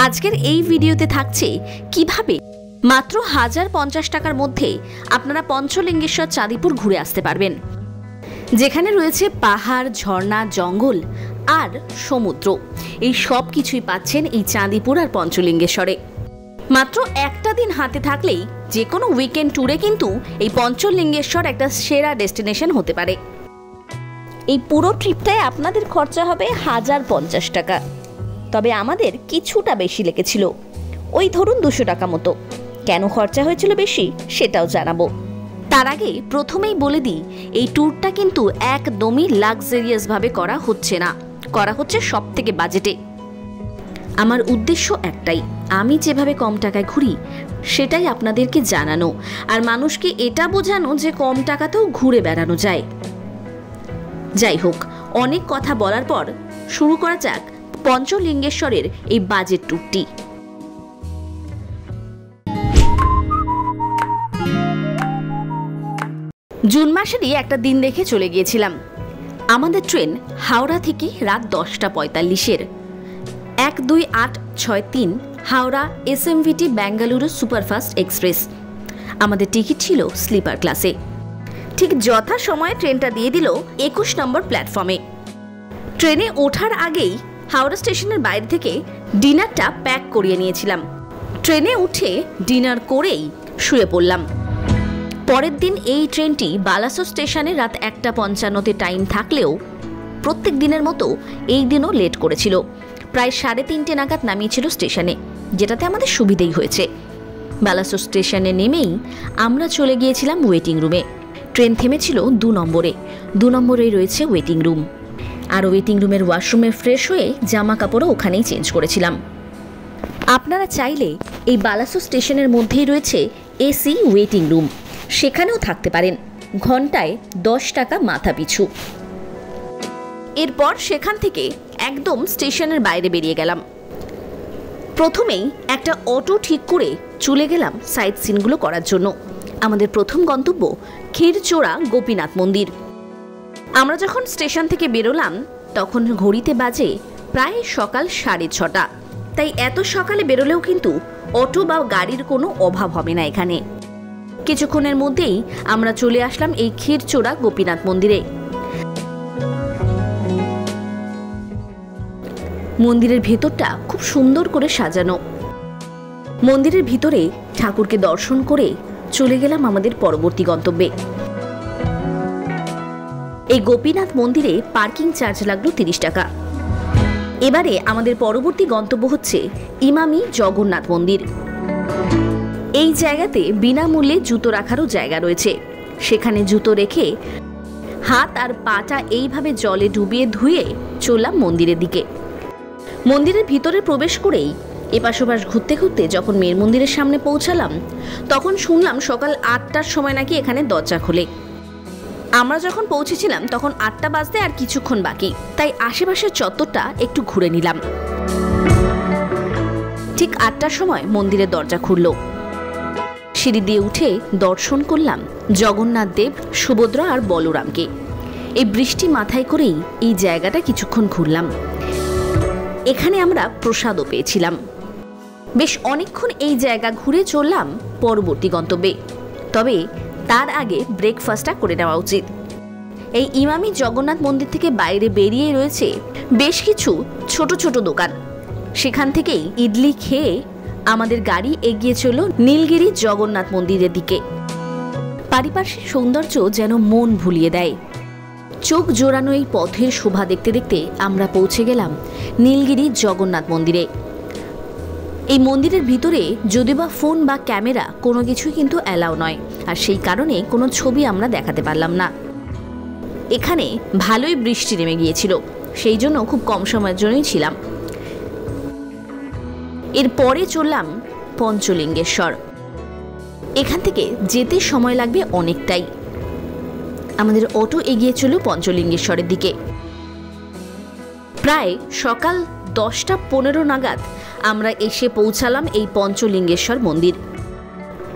আজকের এই ভিডিওতে থাকছে কিভাবে মাত্র 1050 টাকার মধ্যে আপনারা পঞ্চলিঙ্গেশ্বর চাঁদিপুর ঘুরে আসতে পারবেন, যেখানে রয়েছে পাহাড়, ঝর্ণা, জঙ্গল আর সমুদ্র। এই সব কিছুই পাচ্ছেন এই চাঁদিপুর আর পঞ্চলিঙ্গেশ্বরে। মাত্র একটা দিন হাতে থাকলেই যে কোনো উইকেন্ড ট্যুরে কিন্তু এই পঞ্চলিঙ্গেশ্বর একটা সেরা ডেস্টিনেশন হতে পারে। এই পুরো ট্রিপটায় আপনাদের খরচা হবে 1050 টাকা, তবে আমাদের কিছুটা বেশি লেগেছিল, ওই ধরুন 200 টাকা মতো। কেন খরচা হয়েছিল বেশি সেটাও জানাবো। তার আগে প্রথমেই বলে দিই, এই ট্যুরটা কিন্তু একদমই লাক্সারিয়াস ভাবে করা হচ্ছে না, করা হচ্ছে সব থেকে বাজেটে। আমার উদ্দেশ্য একটাই, আমি যেভাবে কম টাকায় ঘুরি সেটাই আপনাদেরকে জানানো, আর মানুষকে এটা বোঝানো যে কম টাকাতেও ঘুরে বেড়ানো যায়। যাই হোক, অনেক কথা বলার পর শুরু করা যাক পঞ্চলিঙ্গেশ্বরের এই বাজেট ট্যুরটি। জুন মাসেরই একটা দিন দেখে চলে গিয়েছিলাম। আমাদের ট্রেন হাওড়া থেকে রাত 10টা 45-এর 12863 Howrah SMVT Bengaluru superfast express. আমাদের টিকিট ছিল স্লিপার ক্লাসে। ঠিক যথা সময়ে ট্রেনটা দিয়ে দিল 21 নম্বর প্ল্যাটফর্মে। ট্রেনে ওঠার আগেই হাওড়া স্টেশনের বাইরে থেকে ডিনারটা প্যাক করিয়ে নিয়েছিলাম। ট্রেনে উঠে ডিনার করেই শুয়ে পড়লাম। পরের দিন এই ট্রেনটি বালাসোর স্টেশনে রাত 1:55-তে টাইম থাকলেও প্রত্যেক দিনের মতো এই দিনও লেট করেছিল। প্রায় 3:30 নাগাদ নামিয়েছিল স্টেশনে, যেটাতে আমাদের সুবিধেই হয়েছে। বালাসোর স্টেশনে নেমেই আমরা চলে গিয়েছিলাম ওয়েটিং রুমে। ট্রেন থেমেছিল 2 নম্বরে। 2 নম্বরেই রয়েছে ওয়েটিং রুম, আর ওয়েটিং রুমের ওয়াশরুমে ফ্রেশ হয়ে জামা কাপড়ও ওখানেই চেঞ্জ করেছিলাম। আপনারা চাইলে এই বালাসোর স্টেশনের মধ্যেই রয়েছে এসি ওয়েটিং রুম, সেখানেও থাকতে পারেন, ঘন্টায় 10 টাকা মাথা পিছু। এরপর সেখান থেকে একদম স্টেশনের বাইরে বেরিয়ে গেলাম। প্রথমেই একটা অটো ঠিক করে চলে গেলাম সাইট সিনগুলো করার জন্য। আমাদের প্রথম গন্তব্য ক্ষীরচোরা গোপীনাথ মন্দির। আমরা যখন স্টেশন থেকে বেরোলাম তখন ঘড়িতে বাজে প্রায় সকাল 6:30। তাই এত সকালে বেরোলেও কিন্তু অটো বা গাড়ির কোনো অভাব হবে না এখানে। কিছুক্ষণের মধ্যেই আমরা চলে আসলাম এই ক্ষীরচোরা গোপীনাথ মন্দিরে। মন্দিরের ভেতরটা খুব সুন্দর করে সাজানো। মন্দিরের ভিতরে ঠাকুরকে দর্শন করে চলে গেলাম আমাদের পরবর্তী গন্তব্যে। এই গোপীনাথ মন্দিরে পার্কিং চার্জ লাগলো 30 টাকা। এবারে আমাদের পরবর্তী গন্তব্য হচ্ছে ইমামি জগন্নাথ মন্দির। এই জায়গাতে বিনামূল্যে জুতো রাখারও জায়গা রয়েছে। সেখানে জুতো রেখে হাত আর পাটা এইভাবে জলে ডুবিয়ে ধুয়ে চললাম মন্দিরের দিকে। মন্দিরের ভিতরে প্রবেশ করেই এপাশ ওপাশ ঘুরতে ঘুরতে যখন মেয়ের মন্দিরের সামনে পৌঁছালাম তখন শুনলাম সকাল 8টার সময় নাকি এখানে দরজা খোলে। আমরা যখন পৌঁছেছিলাম তখন 8টা বাজতে আর কিছুক্ষণ বাকি, তাই আশেপাশের চত্বরটা একটু ঘুরে নিলাম। ঠিক 8টার সময় মন্দিরের দরজা খুলল। সিঁড়ি দিয়ে উঠে দর্শন করলাম জগন্নাথ দেব, সুভদ্রা আর বলরামকে। এই বৃষ্টি মাথায় করেই এই জায়গাটা কিছুক্ষণ ঘুরলাম। এখানে আমরা প্রসাদও পেয়েছিলাম। বেশ অনেকক্ষণ এই জায়গা ঘুরে চললাম পরবর্তী গন্তব্যে, তবে তার আগে ব্রেকফাস্টটা করে নেওয়া উচিত। এই ইমামি জগন্নাথ মন্দির থেকে বাইরে বেরিয়ে রয়েছে বেশ কিছু ছোট ছোট দোকান। সেখান থেকেই ইডলি খেয়ে আমাদের গাড়ি এগিয়ে চলল নীলগিরি জগন্নাথ মন্দিরের দিকে। পারিপার্শ্বিক সৌন্দর্য যেন মন ভুলিয়ে দেয়। চোখ জোড়ানো এই পথের শোভা দেখতে দেখতে আমরা পৌঁছে গেলাম নীলগিরি জগন্নাথ মন্দিরে। এই মন্দিরের ভিতরে যদি বা ফোন বা ক্যামেরা কোনো কিছুই কিন্তু অ্যালাউ নয়, আর সেই কারণে কোনো ছবি আমরা দেখাতে পারলাম না। এখানে ভালোই বৃষ্টি নেমে গিয়েছিল, সেই জন্য খুব কম সময়ের জন্যই ছিলাম। এরপরে চললাম পঞ্চলিঙ্গেশ্বর। এখান থেকে যেতে সময় লাগবে অনেকটাই। আমাদের অটো এগিয়ে চলল পঞ্চলিঙ্গেশ্বরের দিকে। প্রায় সকাল 10:15 নাগাদ আমরা এসে পৌঁছালাম এই পঞ্চলিঙ্গেশ্বর মন্দির।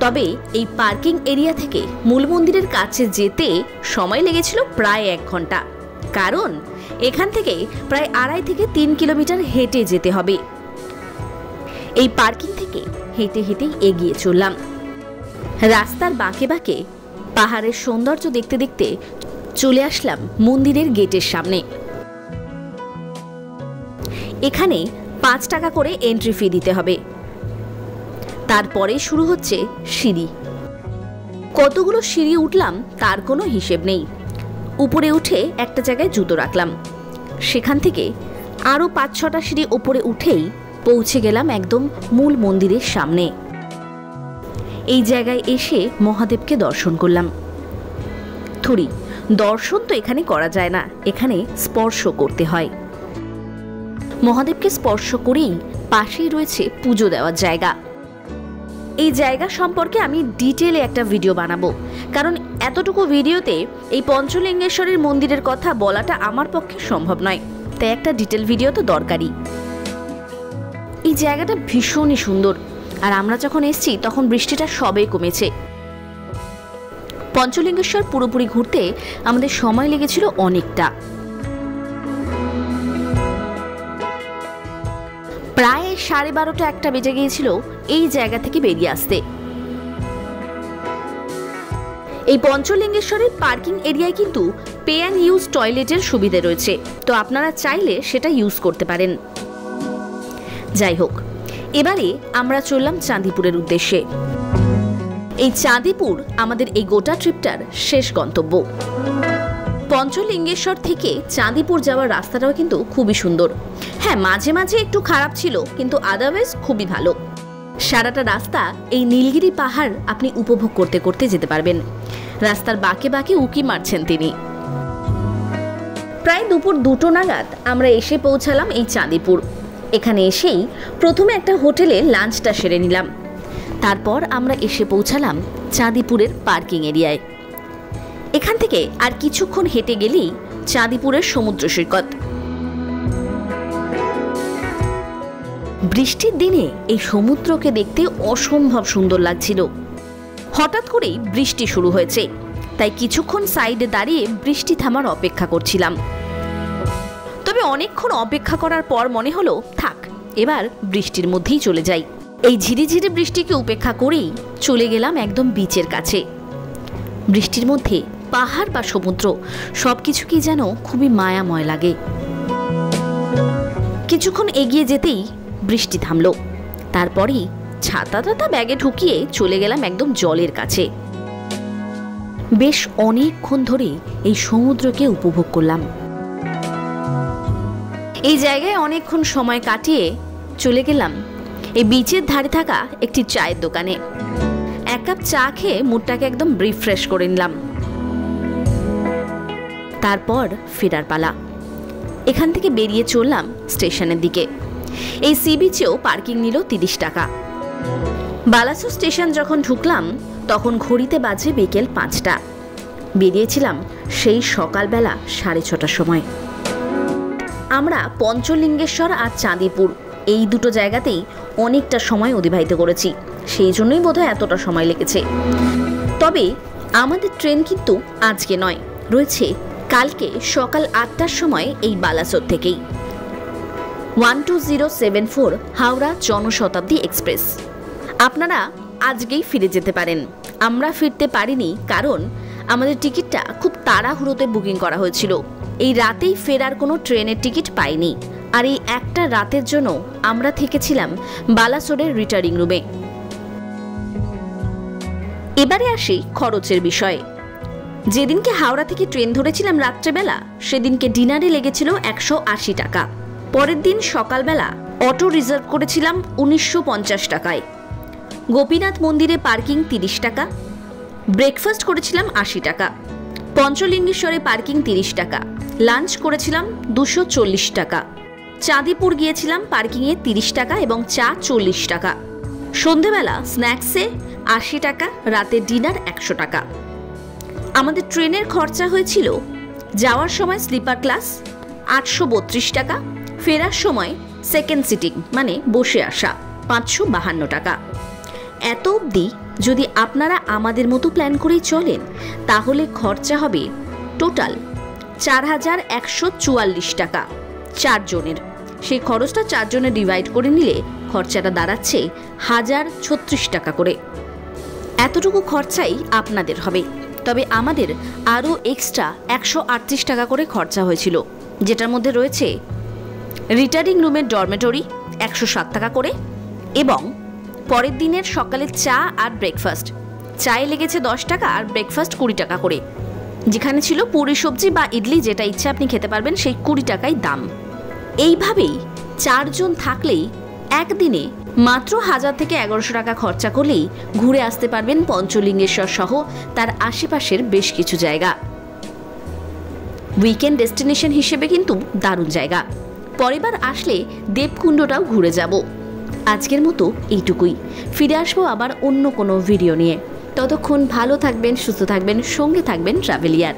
তবে এই পার্কিং এরিয়া থেকে মূল মন্দিরের কাছে যেতে সময় লেগেছিল প্রায় 1 ঘন্টা, কারণ এখান থেকে প্রায় 2.5 থেকে 3 কিলোমিটার হেঁটে যেতে হবে। এই পার্কিং থেকে হেঁটে হেঁটেই এগিয়ে চললাম। রাস্তার বাঁকে বাঁকে পাহাড়ের সৌন্দর্য দেখতে দেখতে চলে আসলাম মন্দিরের গেটের সামনে। এখানে 5 টাকা করে এন্ট্রি ফি দিতে হবে। তারপরে শুরু হচ্ছে সিঁড়ি। কতগুলো সিঁড়ি উঠলাম তার কোনো হিসেব নেই। উপরে উঠে একটা জায়গায় জুতো রাখলাম। সেখান থেকে আরও 5-6টা সিঁড়ি উপরে উঠেই পৌঁছে গেলাম একদম মূল মন্দিরের সামনে। এই জায়গায় এসে মহাদেবকে দর্শন করলাম। থুড়ি দর্শন তো এখানে করা যায় না, এখানে স্পর্শ করতে হয়। মহাদেবকে স্পর্শ করেই পাশেই রয়েছে পুজো দেওয়ার জায়গা। এই জায়গা সম্পর্কে আমি ডিটেলে একটা ভিডিও বানাবো, কারণ এতটুকু ভিডিওতে এই পঞ্চলিঙ্গেশ্বরের মন্দিরের কথা বলাটা আমার পক্ষে সম্ভব নয়, তাই একটা ডিটেল ভিডিও তো দরকারই। এই জায়গাটা ভীষণই সুন্দর, আর আমরা যখন এসেছি তখন বৃষ্টিটা সবে কমেছে। পঞ্চলিঙ্গেশ্বর পুরোপুরি ঘুরতে আমাদের সময় লেগেছিল অনেকটা, প্রায় 12:30-1টা বেজে গিয়েছিল এই জায়গা থেকে বেরিয়ে আসতে। এই পঞ্চলিঙ্গেশ্বরের পার্কিং এরিয়ায় কিন্তু পে অ্যান্ড ইউজ টয়লেটের সুবিধা রয়েছে, তো আপনারা চাইলে সেটা ইউজ করতে পারেন। যাই হোক, এবারে আমরা চললাম চাঁদিপুরের উদ্দেশ্যে। এই চাঁদিপুর আমাদের এই গোটা ট্রিপটার শেষ গন্তব্য। পঞ্চলিঙ্গেশ্বর থেকে চাঁদিপুর যাওয়ার রাস্তাটাও কিন্তু খুবই সুন্দর। হ্যাঁ, মাঝে মাঝে একটু খারাপ ছিল, কিন্তু আদারওয়াইজ খুবই ভালো। সারাটা রাস্তা এই নীলগিরি পাহাড় আপনি উপভোগ করতে করতে যেতে পারবেন। রাস্তার বাঁকে বাঁকে উঁকি মারছেন তিনি। প্রায় দুপুর 2টো নাগাদ আমরা এসে পৌঁছালাম এই চাঁদিপুর। এখানে এসেই প্রথমে একটা হোটেলে লাঞ্চটা সেরে নিলাম। তারপর আমরা এসে পৌঁছালাম চাঁদিপুরের পার্কিং এরিয়ায়। এখান থেকে আর কিছুক্ষণ হেঁটে গেলেই চাঁদিপুরের সমুদ্র সৈকত। বৃষ্টির দিনে এই সমুদ্রকে দেখতে অসম্ভব সুন্দর লাগছিল। হঠাৎ করেই বৃষ্টি শুরু হয়েছে, তাই কিছুক্ষণ সাইডে দাঁড়িয়ে বৃষ্টি থামার অপেক্ষা করছিলাম। তবে অনেকক্ষণ অপেক্ষা করার পর মনে হলো থাক, এবার বৃষ্টির মধ্যেই চলে যাই। এই ঝিরিঝিরি বৃষ্টিকে উপেক্ষা করেই চলে গেলাম একদম বিচের কাছে। বৃষ্টির মধ্যে পাহাড় বা সমুদ্র সবকিছুকেই যেন খুবই মায়াময় লাগে। কিছুক্ষণ এগিয়ে যেতেই বৃষ্টি থামলো। তারপরেই ছাতা ব্যাগে ঢুকিয়ে চলে গেলাম একদম জলের কাছে। বেশ অনেকক্ষণ ধরে এই সমুদ্রকে উপভোগ করলাম। এই জায়গায় অনেকক্ষণ সময় কাটিয়ে চলে গেলাম এই বিচের ধারে থাকা একটি চায়ের দোকানে। 1 কাপ চা খেয়ে মুডটাকে একদম রিফ্রেশ করে নিলাম। তারপর ফেরার পালা। এখান থেকে বেরিয়ে চললাম স্টেশনের দিকে। এই সি বিচেও পার্কিং নিল 30 টাকা। বালাসোর স্টেশন যখন ঢুকলাম তখন ঘড়িতে বাজে বিকেল 5টা। বেরিয়েছিলাম সেই সকালবেলা 6:30টার সময়। আমরা পঞ্চলিঙ্গেশ্বর আর চাঁদিপুর এই দুটো জায়গাতেই অনেকটা সময় অতিবাহিত করেছি, সেই জন্যই বোধহয় এতটা সময় লেগেছে। তবে আমাদের ট্রেন কিন্তু আজকে নয়, রয়েছে কালকে সকাল 8টার সময় এই বালাসোর থেকেই 12074 হাওড়া জনশতাব্দী এক্সপ্রেস। আপনারা আজকেই ফিরে যেতে পারেন। আমরা ফিরতে পারিনি কারণ আমাদের টিকিটটা খুব তাড়াহুড়োতে বুকিং করা হয়েছিল। এই রাতেই ফেরার কোনো ট্রেনের টিকিট পাইনি, আর এই একটা রাতের জন্য আমরা থেকেছিলাম বালাসোরের রিটার্নিং রুমে। এবারে আসি খরচের বিষয়ে। যেদিনকে হাওড়া থেকে ট্রেন ধরেছিলাম রাত্রেবেলা, সেদিনকে ডিনারে লেগেছিল 180 টাকা। পরের দিন সকালবেলা অটো রিজার্ভ করেছিলাম 1950 টাকায়। গোপীনাথ মন্দিরে পার্কিং 30 টাকা। ব্রেকফাস্ট করেছিলাম 80 টাকা। পঞ্চলিঙ্গেশ্বরে পার্কিং 30 টাকা। লাঞ্চ করেছিলাম 240 টাকা। চাঁদিপুর গিয়েছিলাম পার্কিংয়ে 30 টাকা এবং চা 40 টাকা। সন্ধেবেলা স্ন্যাক্সে 80 টাকা, রাতে ডিনার 100 টাকা। আমাদের ট্রেনের খরচা হয়েছিল যাওয়ার সময় স্লিপার ক্লাস 832 টাকা, ফেরার সময় সেকেন্ড সিটিং মানে বসে আসা 552 টাকা। এত অবধি যদি আপনারা আমাদের মতো প্ল্যান করেই চলেন তাহলে খরচা হবে টোটাল 4144 টাকা 4 জনের। সেই খরচটা 4 জনে ডিভাইড করে নিলে খরচাটা দাঁড়াচ্ছে 1036 টাকা করে। এতটুকু খরচাই আপনাদের হবে, তবে আমাদের আরও এক্সট্রা 138 টাকা করে খরচা হয়েছিল, যেটার মধ্যে রয়েছে রিটার্নিং রুমের ডরমেটরি 107 টাকা করে এবং পরের দিনের সকালে চা আর ব্রেকফাস্ট, চায়ে লেগেছে 10 টাকা আর ব্রেকফাস্ট 20 টাকা করে, যেখানে ছিল পুরি সবজি বা ইডলি যেটা ইচ্ছা আপনি খেতে পারবেন, সেই 20 টাকাই দাম। এইভাবেই 4 জন থাকলেই একদিনে মাত্র 1000 থেকে 1100 টাকা খরচা করলেই ঘুরে আসতে পারবেন পঞ্চলিঙ্গেশ্বর সহ তার আশেপাশের বেশ কিছু জায়গা। উইকেন্ড ডেস্টিনেশন হিসেবে কিন্তু দারুণ জায়গা। পরেরবার আসলে দেবকুণ্ডটাও ঘুরে যাব। আজকের মতো এইটুকুই, ফিরে আসবো আবার অন্য কোনো ভিডিও নিয়ে। ততক্ষণ ভালো থাকবেন, সুস্থ থাকবেন, সঙ্গে থাকবেন ট্রাভেলিয়ার।